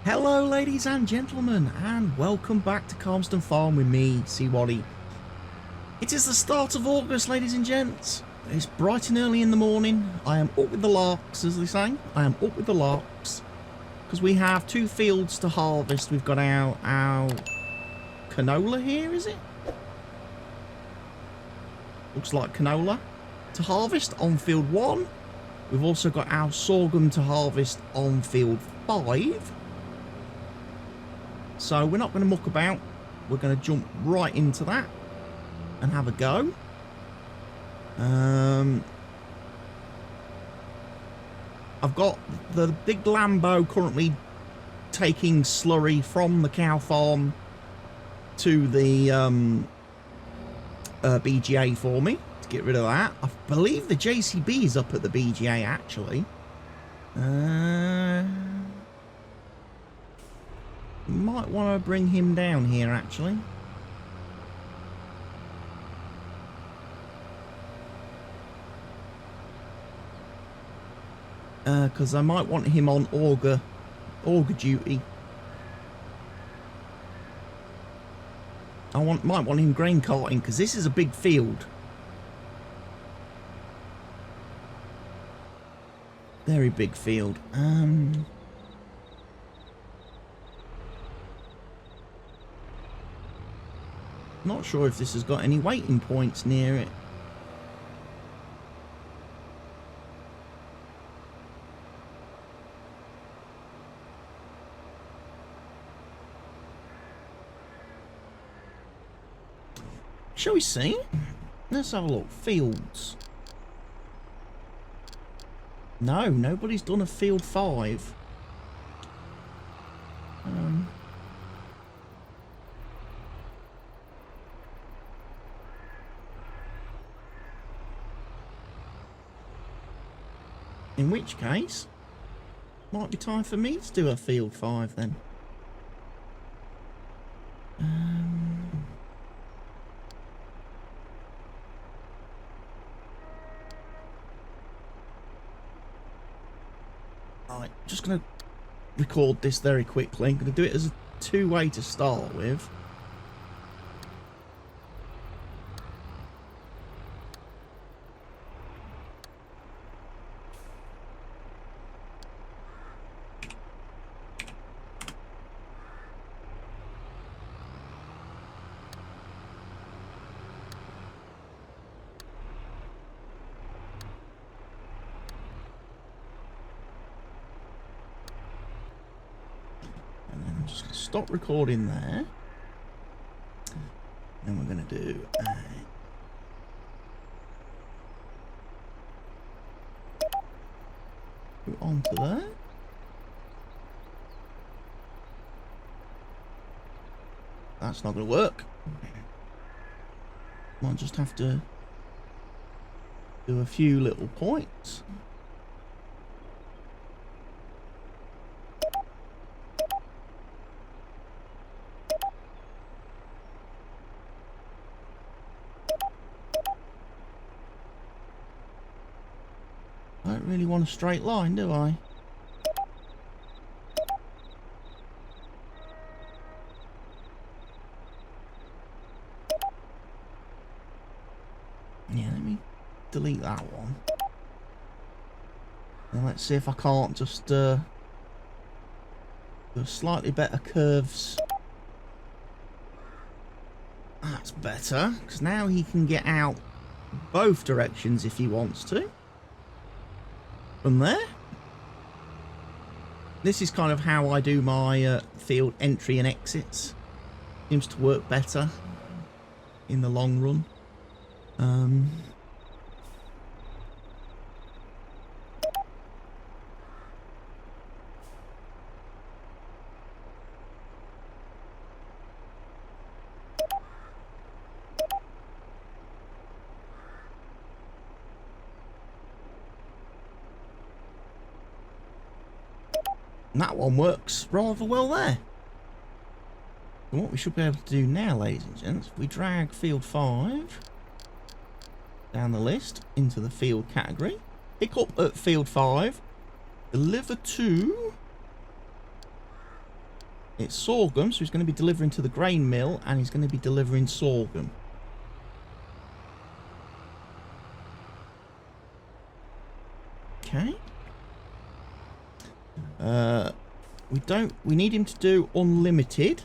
Hello ladies and gentlemen, and welcome back to Calmsden Farm with me, CWATTY. It is the start of August, ladies and gents. It's bright and early in the morning. I am up with the larks, as they say. I am up with the larks. Because we have two fields to harvest. We've got our canola here, is it? Looks like canola to harvest on field 1. We've also got our sorghum to harvest on field 5. So we're not going to muck about. We're going to jump right into that and have a go. I've got the big Lambo currently taking slurry from the cow farm to the BGA for me to get rid of that. I believe the JCB is up at the BGA actually. Might want to bring him down here actually. Because I might want him on auger duty. Might want him grain carting because this is a big field. Very big field. Not sure if this has got any waiting points near it. Shall we see? Let's have a look. Fields. No, nobody's done a field 5. In which case, might be time for me to do a field 5 then. Right, just going to record this very quickly. I'm going to do it as a two-way to start with. Just stop recording there. Then we're going to do go on to there. That's not going to work. Might just have to do a few little points. I don't really want a straight line, do I? Yeah, let me delete that one. And let's see if I can't just do slightly better curves. That's better, because now he can get out both directions if he wants to. From there. This is kind of how I do my field entry and exits. Seems to work better in the long run. And that one works rather well there. And what we should be able to do now, ladies and gents, we drag field 5 down the list into the field category, pick up at field 5, deliver to It's sorghum, so he's going to be delivering to the grain mill, and he's going to be delivering sorghum. Okay. We need him to do unlimited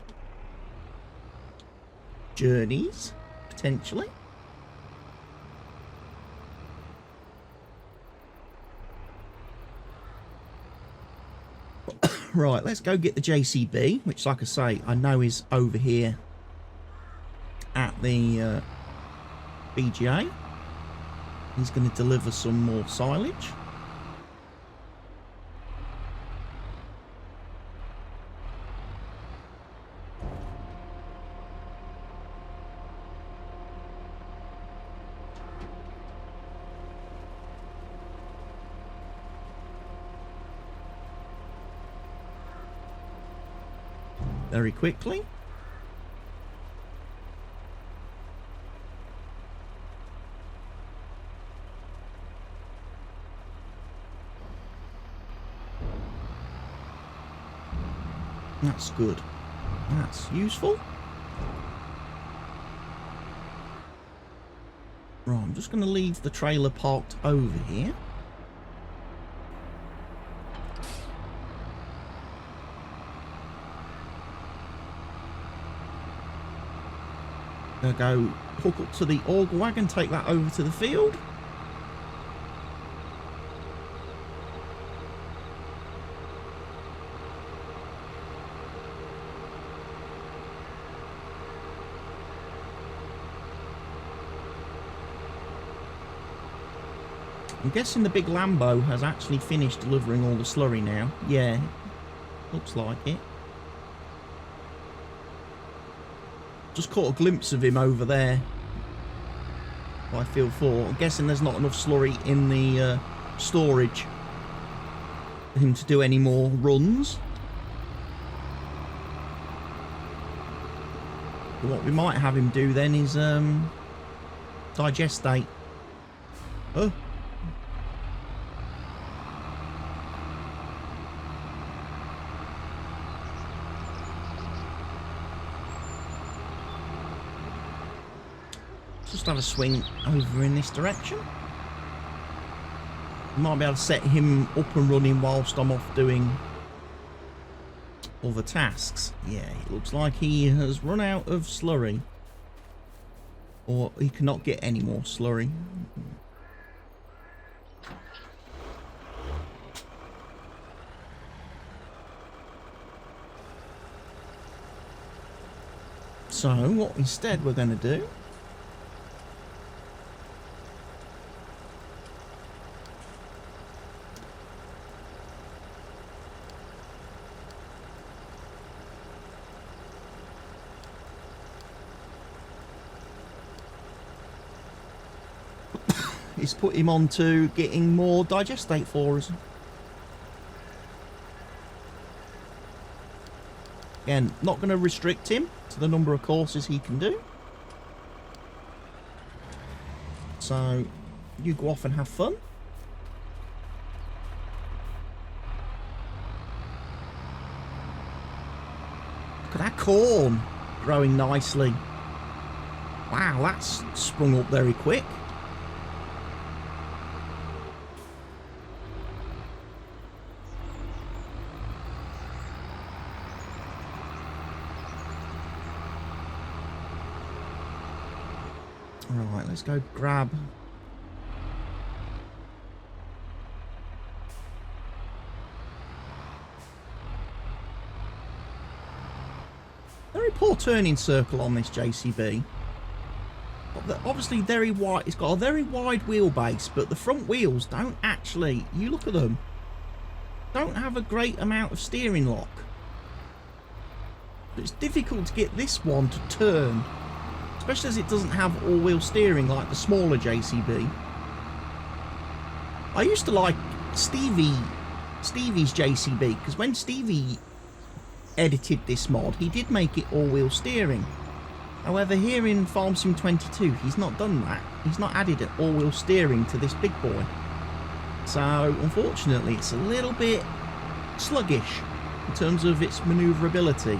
journeys, potentially. Right, let's go get the JCB, which, like I say, I know is over here at the BGA. He's going to deliver some more silage. Very quickly. That's good. That's useful. Right, I'm just going to leave the trailer parked over here. Gonna go hook up to the auger wagon, take that over to the field. I'm guessing the big Lambo has actually finished delivering all the slurry now. Yeah, looks like it. Just caught a glimpse of him over there by field 4. I'm guessing there's not enough slurry in the storage for him to do any more runs. But what we might have him do then is digestate. Oh. Just have a swing over in this direction. Might be able to set him up and running whilst I'm off doing other tasks. Yeah, it looks like he has run out of slurry. Or he cannot get any more slurry. So, what instead we're going to do is put him on to getting more digestate for us. Again, not going to restrict him to the number of courses he can do. So, you go off and have fun. Look at that corn growing nicely. Wow, that's sprung up very quick. Right, let's go grab very poor turning circle on this JCB. Obviously very wide. It's got a very wide wheelbase, but the front wheels don't actually, you look at them, don't have a great amount of steering lock. But it's difficult to get this one to turn, especially as it doesn't have all-wheel steering like the smaller JCB. I used to like Stevie's JCB, because when Stevie edited this mod, he did make it all-wheel steering. However, here in Farm Sim 22, he's not done that. He's not added an all-wheel steering to this big boy. So, unfortunately, it's a little bit sluggish. in terms of its manoeuvrability.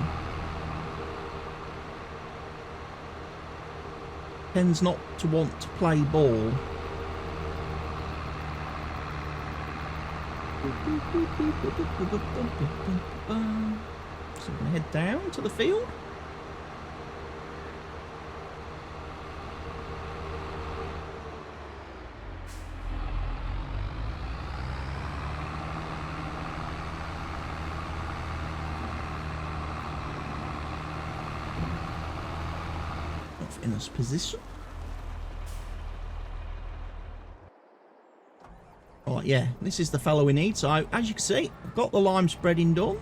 Tends not to want to play ball. So I'm going to head down to the field. In this position. Right, yeah, this is the fellow we need. So as you can see, I've got the lime spreading done.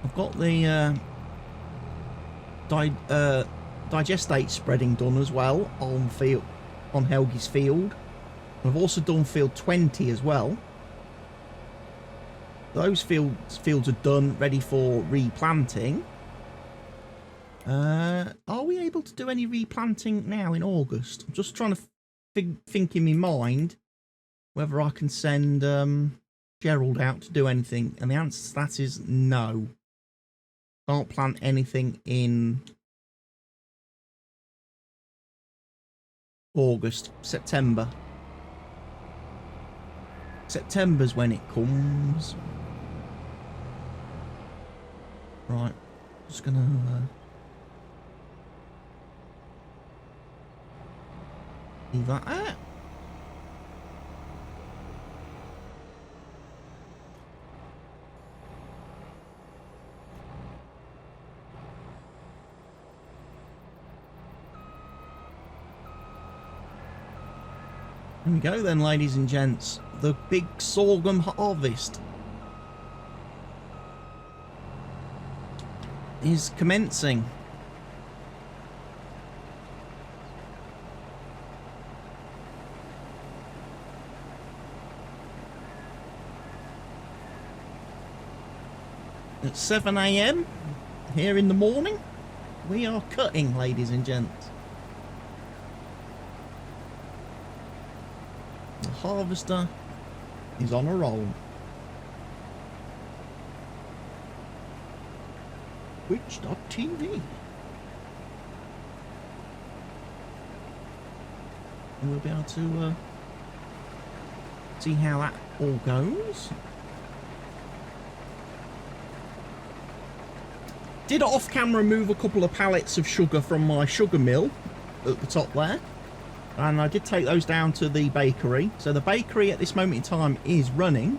I've got the digestate spreading done as well on Helgi's field. I've also done field 20 as well. Those fields are done, ready for replanting. Are we able to do any replanting now in August? I'm just trying to think in my mind whether I can send Gerald out to do anything. And the answer to that is no. Can't plant anything in August. September. September's when it comes. Right. Just gonna... leave that there. Here we go then, ladies and gents. The big sorghum harvest is commencing. At 7 AM here in the morning, we are cutting, ladies and gents. The harvester is on a roll. Twitch.tv. And we'll be able to see how that all goes. Did off camera move a couple of pallets of sugar from my sugar mill at the top there, and I did take those down to the bakery. So the bakery at this moment in time is running.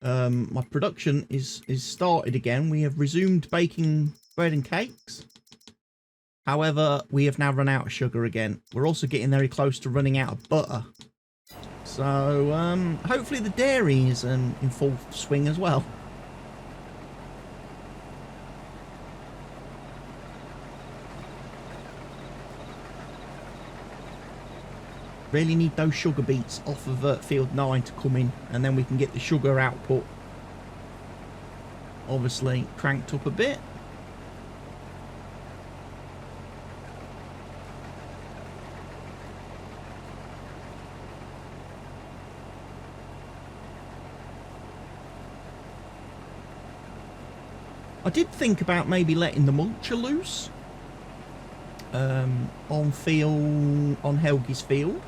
My production is started again. We have resumed baking bread and cakes. However, we have now run out of sugar again. We're also getting very close to running out of butter. So hopefully the dairy is in full swing as well. Really need those sugar beets off of field 9 to come in, and then we can get the sugar output obviously cranked up a bit. I did think about maybe letting the mulcher loose on Helgi's field.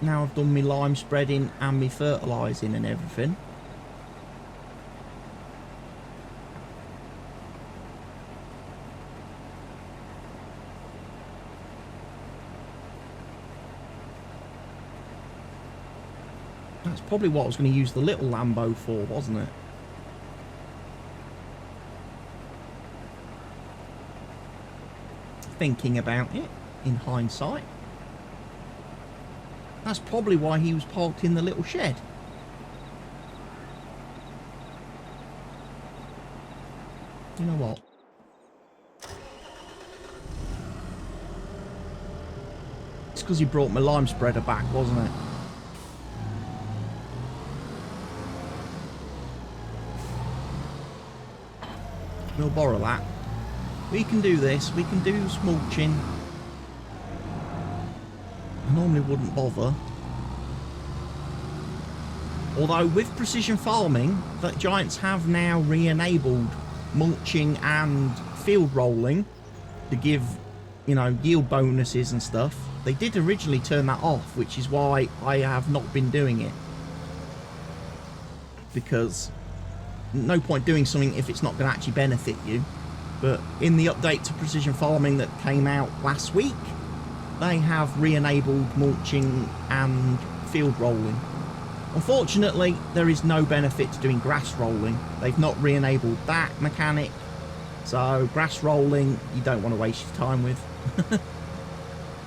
Now I've done my lime spreading and my fertilising and everything. That's probably what I was going to use the little Lambo for, wasn't it? Thinking about it in hindsight, that's probably why he was parked in the little shed. You know what? It's because he brought my lime spreader back, wasn't it? We'll borrow that. We can do this. We can do mulching. I normally wouldn't bother. Although with precision farming, that Giants have now re-enabled mulching and field rolling to give, you know, yield bonuses and stuff. They did originally turn that off, which is why I have not been doing it. Because no point doing something if it's not going to actually benefit you. But in the update to precision farming that came out last week, they have re-enabled mulching and field rolling. Unfortunately, there is no benefit to doing grass rolling. They've not re-enabled that mechanic. So grass rolling, you don't want to waste your time with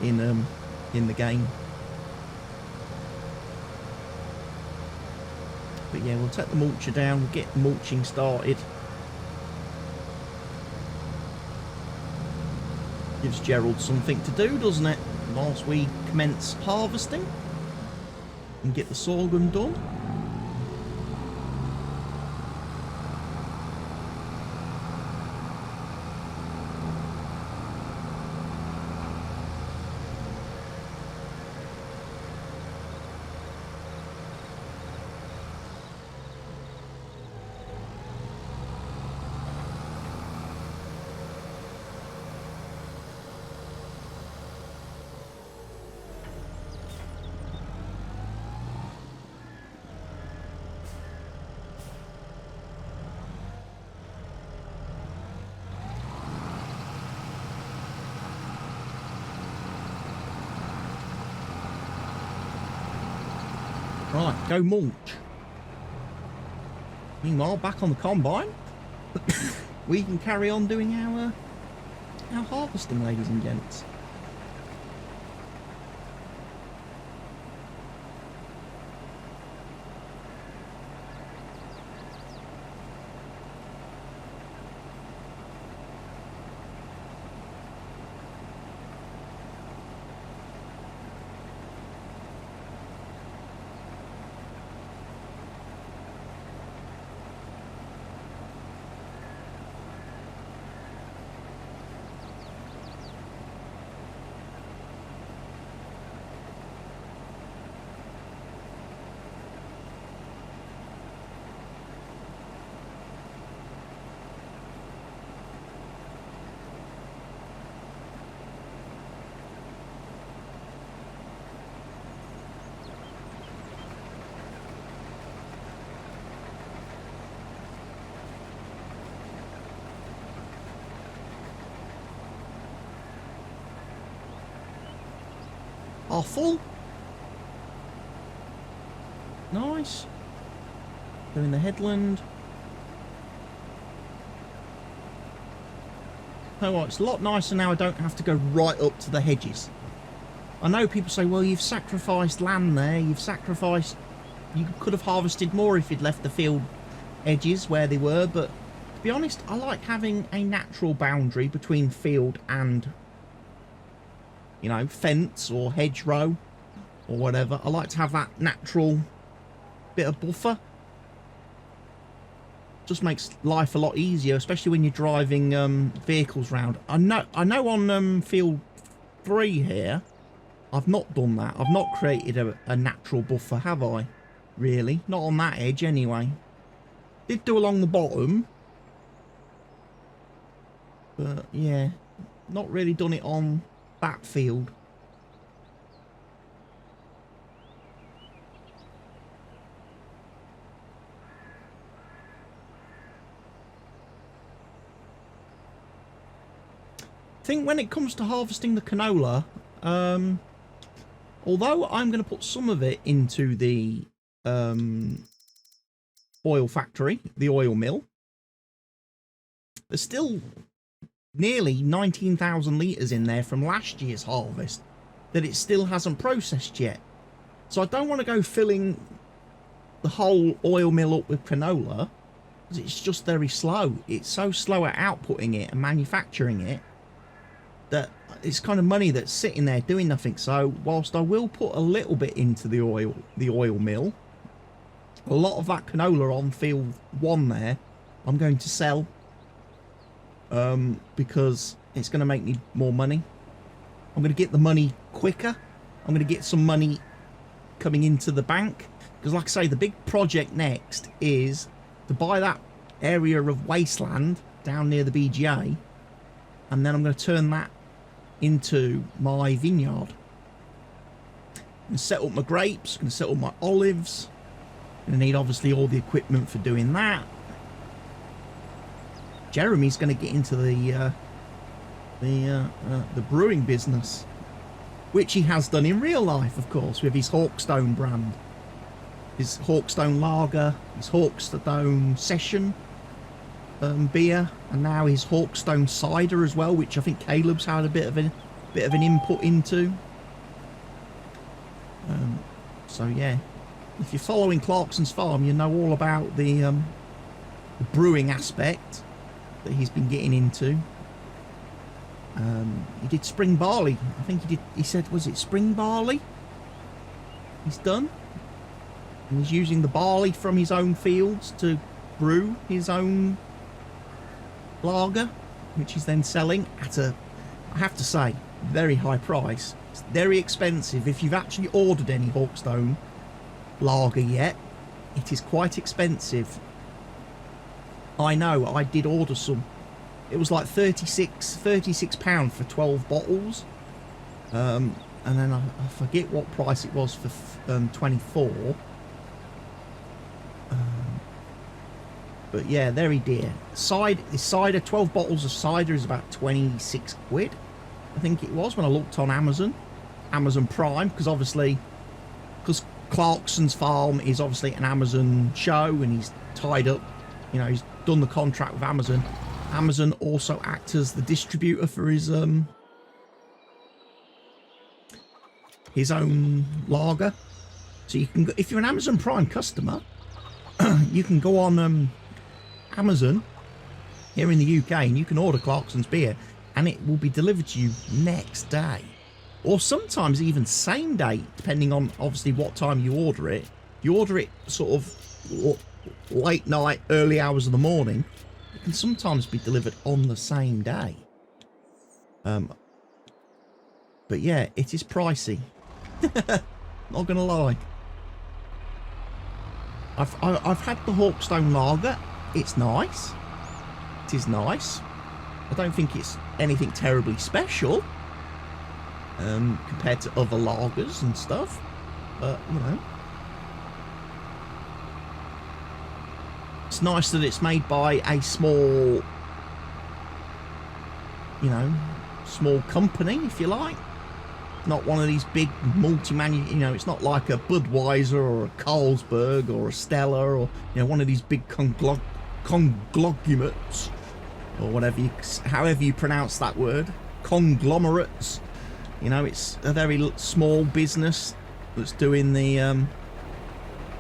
in the game. But yeah, we'll take the mulcher down, we'll get the mulching started. Gives Gerald something to do, doesn't it? Whilst we commence harvesting and get the sorghum done. Right, go mulch. Meanwhile, back on the combine, we can carry on doing our harvesting, ladies and gents. Are full. Nice. Doing the headland. Oh, well, it's a lot nicer now. I don't have to go right up to the hedges. I know people say, well, you've sacrificed land there. You've sacrificed... You could have harvested more if you'd left the field edges where they were. But to be honest, I like having a natural boundary between field and, you know, fence or hedgerow or whatever. I like to have that natural bit of buffer. Just makes life a lot easier, especially when you're driving vehicles round. I know on field 3 here, I've not done that. I've not created a natural buffer, have I? Really? Not on that edge, anyway. Did do along the bottom. But, yeah. Not really done it on that field. I think when it comes to harvesting the canola, although I'm going to put some of it into the oil factory, the oil mill, there's still nearly 19,000 litres in there from last year's harvest that it still hasn't processed yet. So I don't want to go filling the whole oil mill up with canola, because it's just very slow. It's so slow at outputting it and manufacturing it that it's kind of money that's sitting there doing nothing. So whilst I will put a little bit into the oil mill, a lot of that canola on field 1 there I'm going to sell, because it's going to make me more money. I'm going to get the money quicker. I'm going to get some money coming into the bank Because like I say, the big project next is to buy that area of wasteland down near the BGA, and then I'm going to turn that into my vineyard. I'm going to set up my grapes, I'm going to set up my olives. I'm going to need obviously all the equipment for doing that. Jeremy's going to get into the brewing business, which he has done in real life, of course, with his Hawkstone brand. His Hawkstone Lager, his Hawkstone Session beer, and now his Hawkstone Cider as well, which I think Caleb's had a bit of an input into. So yeah, if you're following Clarkson's Farm, you know all about the brewing aspect that he's been getting into. He did spring barley. I think he did. He said, was it spring barley? He's done. And he's using the barley from his own fields to brew his own lager, which he's then selling at a, I have to say, very high price. It's very expensive. If you've actually ordered any Hawkstone lager yet, it is quite expensive. I know, I did order some. It was like £36 for 12 bottles. And then I forget what price it was for 24. But yeah, very dear. Cider, 12 bottles of cider is about 26 quid. I think it was when I looked on Amazon Prime, because obviously, because Clarkson's Farm is obviously an Amazon show, and he's tied up, you know, he's done the contract with Amazon. Amazon also acts as the distributor for his own lager. So you can go, if you're an Amazon Prime customer, you can go on Amazon here in the UK and you can order Clarkson's beer, and it will be delivered to you next day, or sometimes even same day, depending on obviously what time you order it. If you order it sort of late night, early hours of the morning, it can sometimes be delivered on the same day. But yeah, it is pricey. Not gonna lie. I've had the Hawkstone Lager. It's nice. It is nice. I don't think it's anything terribly special compared to other lagers and stuff. But you know, it's nice that it's made by a small, you know, small company, if you like. Not one of these big you know, it's not like a Budweiser or a Carlsberg or a Stella, or, you know, one of these big conglomerates, or whatever however you pronounce that word, conglomerates. You know, it's a very small business that's doing the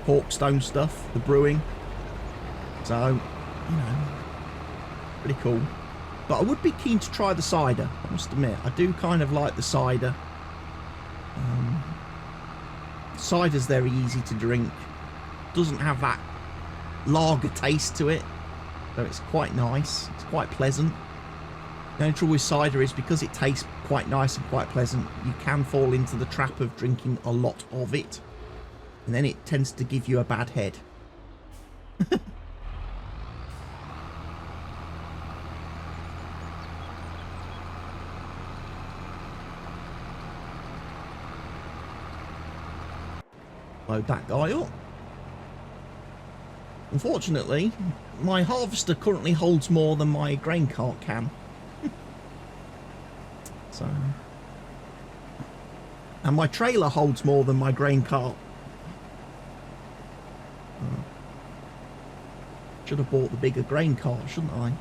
Hawkstone stuff, the brewing. So, you know, pretty cool. But I would be keen to try the cider, I must admit. I do kind of like the cider. Cider's very easy to drink. Doesn't have that lager taste to it, so it's quite nice. It's quite pleasant. The only trouble with cider is because it tastes quite nice and quite pleasant, you can fall into the trap of drinking a lot of it, and then it tends to give you a bad head. Load that guy up. Unfortunately, my harvester currently holds more than my grain cart can. So, and my trailer holds more than my grain cart. Should have bought the bigger grain cart, shouldn't I?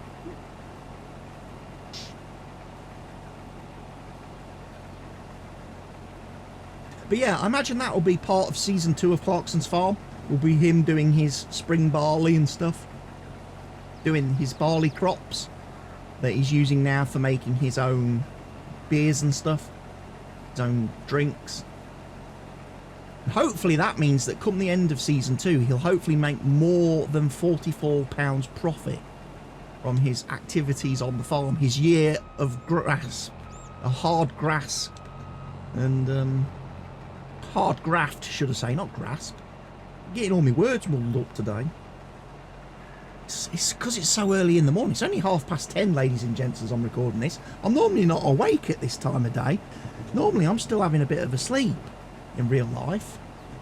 But yeah, I imagine that will be part of season 2 of Clarkson's Farm. Will be him doing his spring barley and stuff, doing his barley crops that he's using now for making his own beers and stuff, his own drinks. And hopefully that means that come the end of season 2, he'll hopefully make more than £44 profit from his activities on the farm, his year of grass, a hard grass and hard graft, should I say, not grasp. getting all my words muddled up today. It's because it's so early in the morning. It's only 10:30, ladies and gents, as I'm recording this. I'm normally not awake at this time of day. Normally I'm still having a bit of a sleep in real life.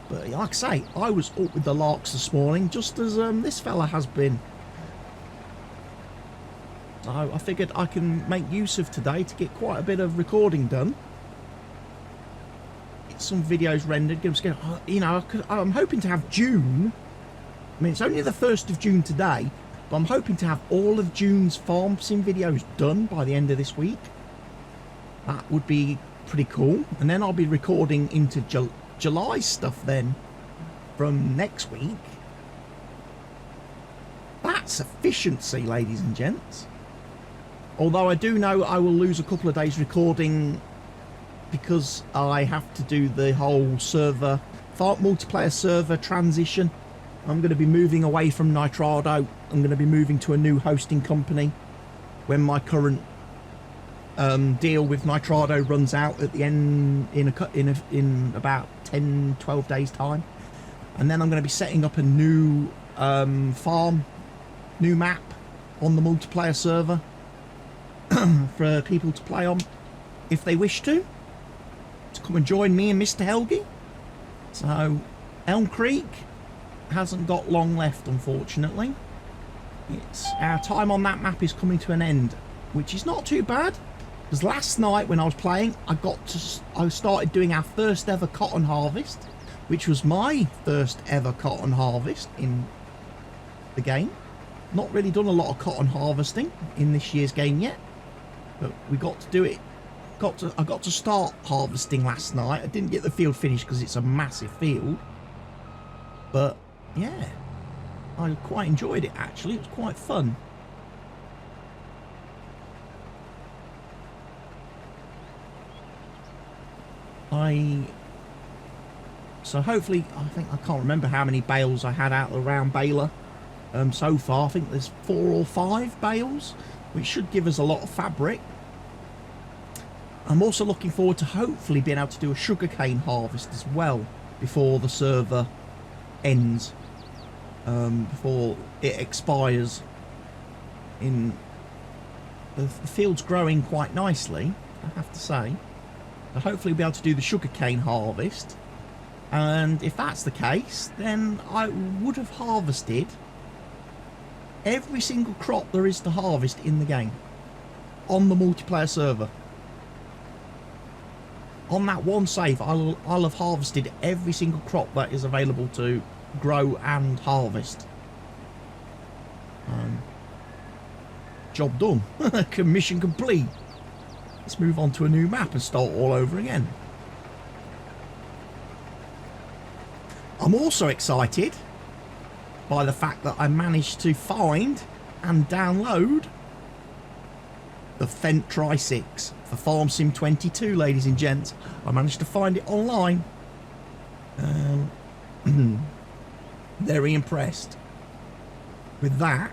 But like I say, I was up with the larks this morning, just as this fella has been. So I figured I can make use of today to get quite a bit of recording done. Get some videos rendered. You know, I'm hoping to have June. I mean, it's only the 1st of June today, but I'm hoping to have all of June's farm sim videos done by the end of this week. That would be pretty cool. And then I'll be recording into July stuff then from next week. That's efficiency, ladies and gents. Although I do know I will lose a couple of days recording because I have to do the whole server, multiplayer server transition. I'm going to be moving away from Nitrado. I'm going to be moving to a new hosting company when my current deal with Nitrado runs out at the end in about 10-12 days time. And then I'm going to be setting up a new farm, new map on the multiplayer server for people to play on if they wish to come and join me and Mr. Helgi. So Elm Creek hasn't got long left, unfortunately. Our time on that map is coming to an end, which is not too bad, because last night when I was playing I started doing our first ever cotton harvest, which was my first ever cotton harvest in the game. Not really done a lot of cotton harvesting in this year's game yet, but we got to do it. I got to start harvesting last night. I didn't get the field finished because it's a massive field, but yeah, I quite enjoyed it actually. It was quite fun. So hopefully, I can't remember how many bales I had out around Baylor so far. I think there's 4 or 5 bales, which should give us a lot of fabric. I'm also looking forward to hopefully being able to do a sugarcane harvest as well before the server ends, before it expires. The field's growing quite nicely, I have to say. So hopefully be able to do the sugarcane harvest, and if that's the case, then I would have harvested every single crop there is to harvest in the game on the multiplayer server. On that one save, I'll have harvested every single crop that is available to grow and harvest. Job done. Mission complete. Let's move on to a new map and start all over again. I'm also excited by the fact that I managed to find and download the Fendt Tri-6 for Farm Sim 22, ladies and gents. I managed to find it online. Very impressed with that.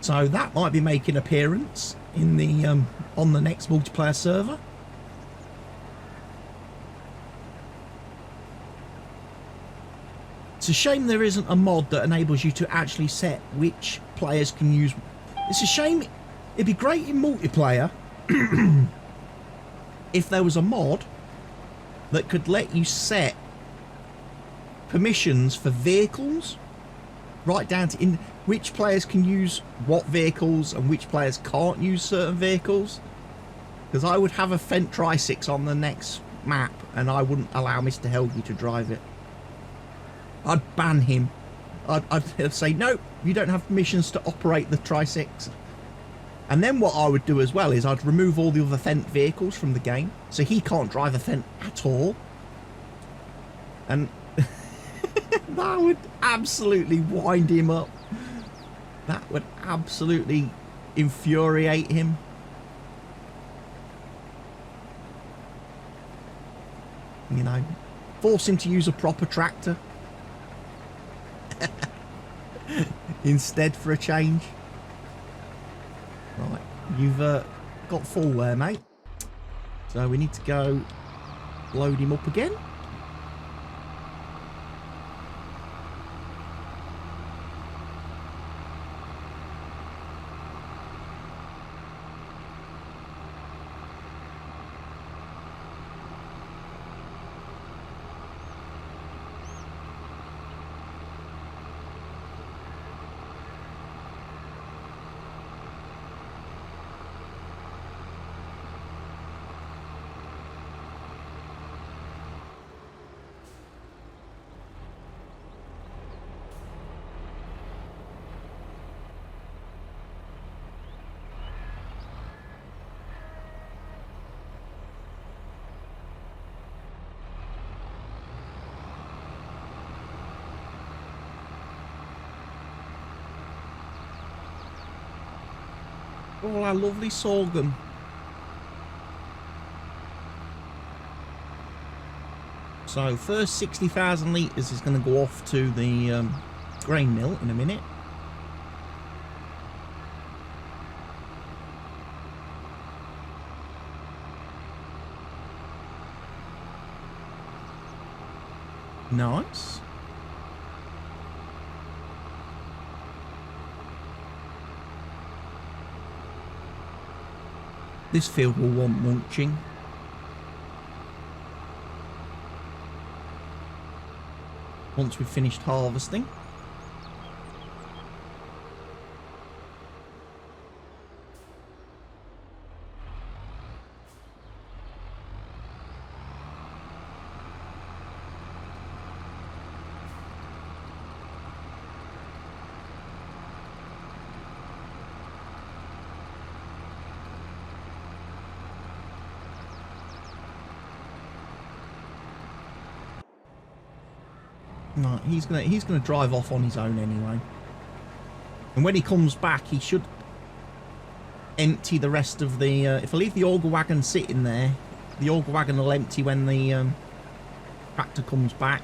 So that might be making an appearance in the on the next multiplayer server. It's a shame there isn't a mod that enables you to actually set which players can use. It's a shame. It'd be great in multiplayer if there was a mod that could let you set permissions for vehicles, right down to in which players can use what vehicles and which players can't use certain vehicles. Because I would have a Fendt Tri-6 on the next map and I wouldn't allow Mr. Helgi to drive it. I'd ban him. I'd say, no, you don't have permissions to operate the Tri-6. And then what I would do as well is I'd remove all the other Fendt vehicles from the game, so he can't drive a Fendt at all. And that would absolutely wind him up. That would absolutely infuriate him. You know, force him to use a proper tractor instead for a change. Right, you've got full there, mate. So we need to go load him up again. All our lovely sorghum. So first 60,000 litres is going to go off to the grain mill in a minute. Nice. This field will want mulching. Once we've finished harvesting. No, he's gonna drive off on his own anyway. And when he comes back, he should empty the rest of the. If I leave the auger wagon sitting there, the auger wagon will empty when the tractor comes back.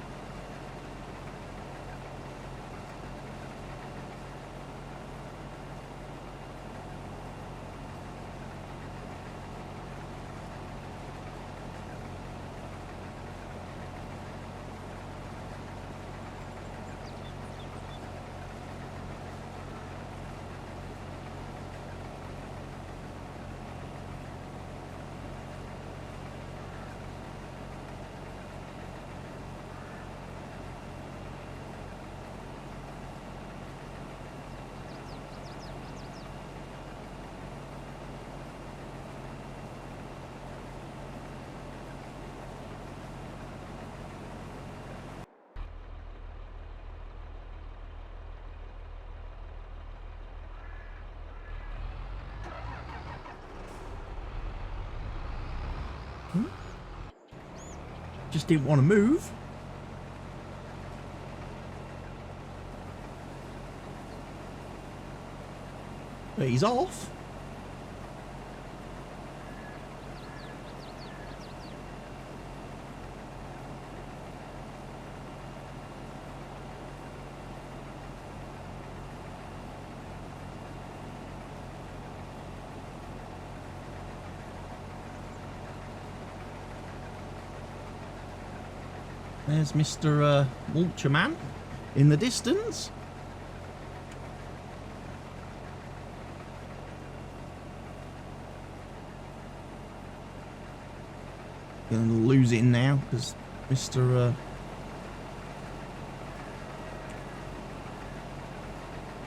Just didn't want to move. But he's off. There's Mr. Mulcher Man in the distance. Gonna lose it now because Mr.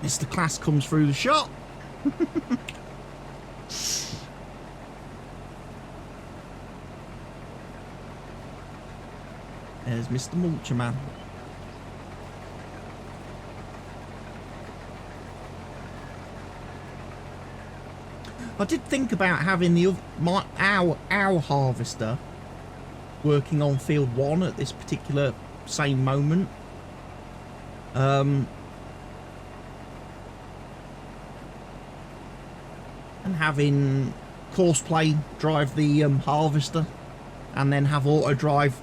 Mr. Class comes through the shop. There's Mr. Mulcher Man. I did think about having our harvester working on field 1 at this particular same moment. And having Courseplay drive the harvester and then have auto drive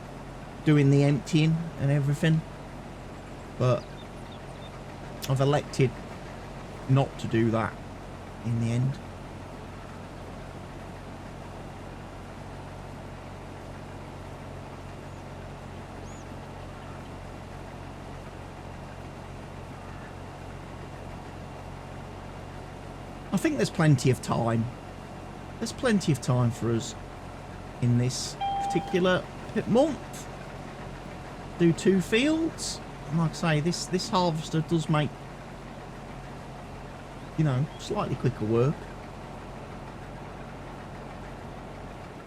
doing the emptying and everything, but I've elected not to do that in the end. I think there's plenty of time. There's plenty of time for us in this particular month. Do 2 fields. And like I say, this harvester does make, you know, slightly quicker work.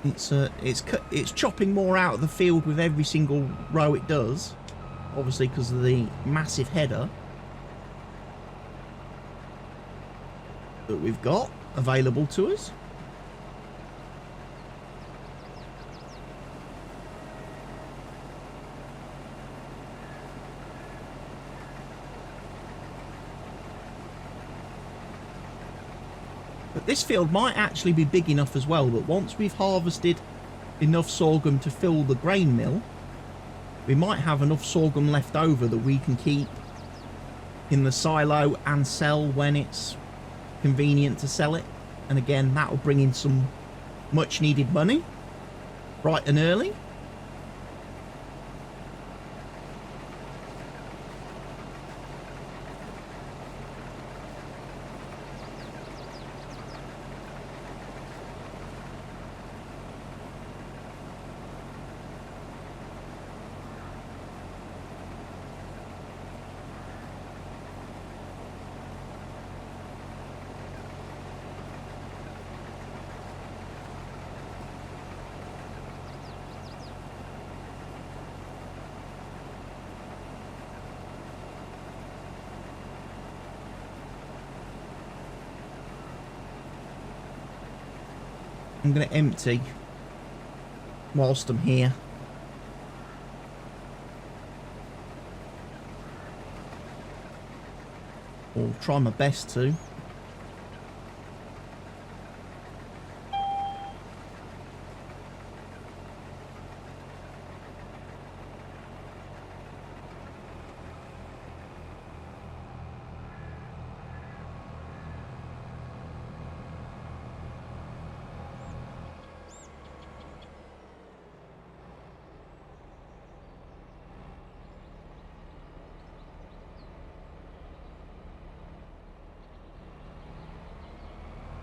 It's chopping more out of the field with every single row it does, obviously because of the massive header that we've got available to us. But this field might actually be big enough as well, that once we've harvested enough sorghum to fill the grain mill, we might have enough sorghum left over that we can keep in the silo and sell when it's convenient to sell it. And again, that will bring in some much needed money bright and early. I'm going to empty whilst I'm here. Or try my best to.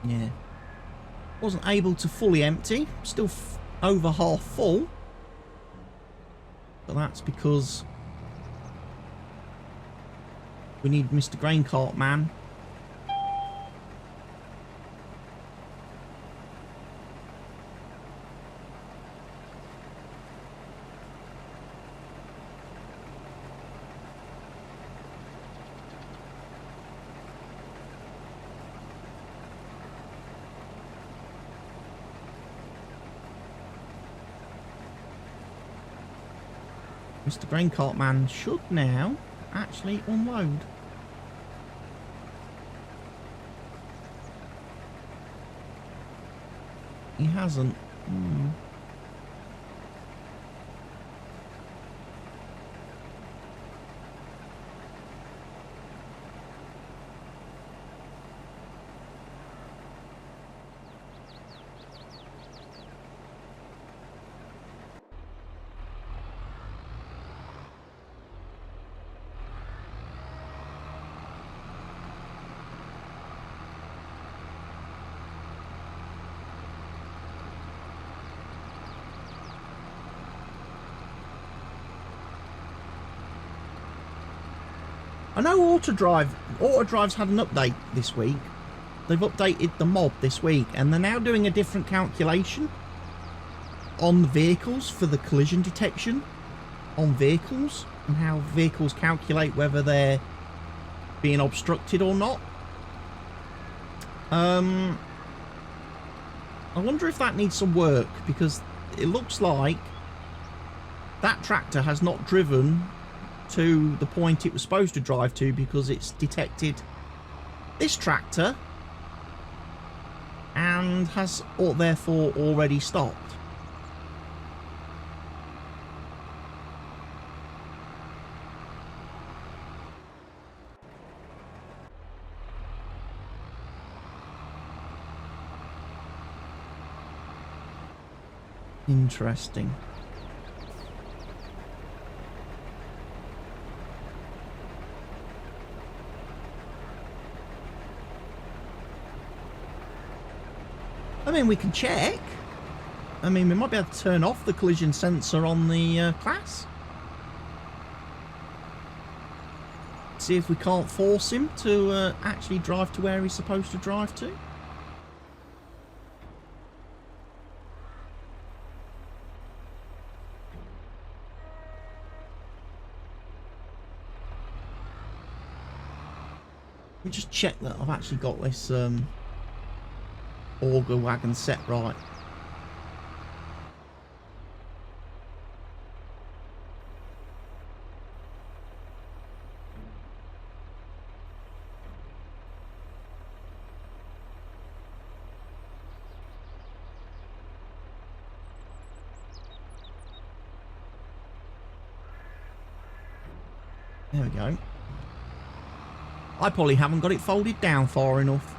Yeah, wasn't able to fully empty, still over half full, but that's because we need Mr. Grain Cart Man. Mr. Grain Cart Man should now actually unload. He hasn't. I know Autodrive's had an update this week. They've updated the mod this week, and they're now doing a different calculation on the vehicles for the collision detection on vehicles, and how vehicles calculate whether they're being obstructed or not. I wonder if that needs some work, because it looks like that tractor has not driven to the point it was supposed to drive to, because it's detected this tractor and has therefore already stopped. Interesting. I mean, we can check. I mean, we might be able to turn off the collision sensor on the class. See if we can't force him to actually drive to where he's supposed to drive to. Let me just check that I've actually got this auger wagon set right. There we go. I probably haven't got it folded down far enough.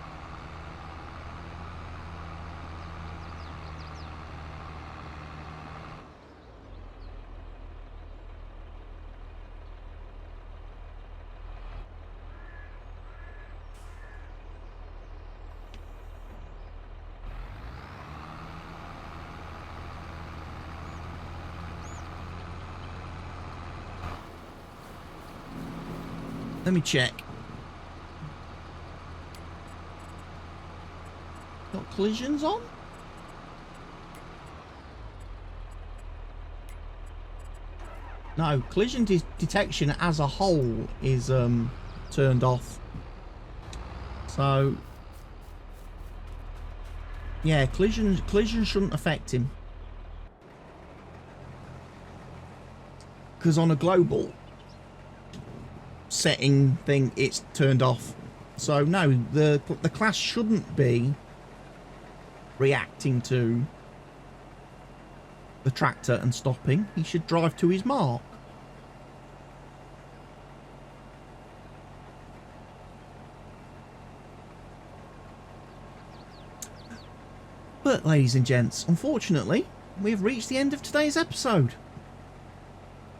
Let me check. Got collisions on? No, collision detection as a whole is turned off. So yeah, collision shouldn't affect him. Because on a global setting thing, it's turned off. So no, the class shouldn't be reacting to the tractor and stopping. He should drive to his mark. But ladies and gents, unfortunately, we've reached the end of today's episode.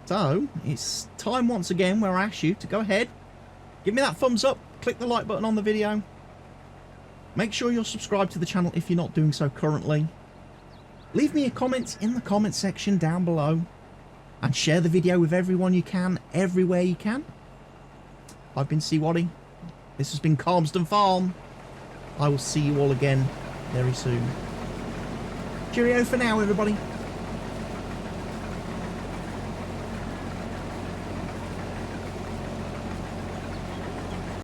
So, it's time once again where I ask you to go ahead, give me that thumbs up, click the like button on the video. Make sure you're subscribed to the channel if you're not doing so currently. Leave me a comment in the comment section down below. And share the video with everyone you can, everywhere you can. I've been CWATTY. This has been Calmsden Farm. I will see you all again very soon. Cheerio for now, everybody.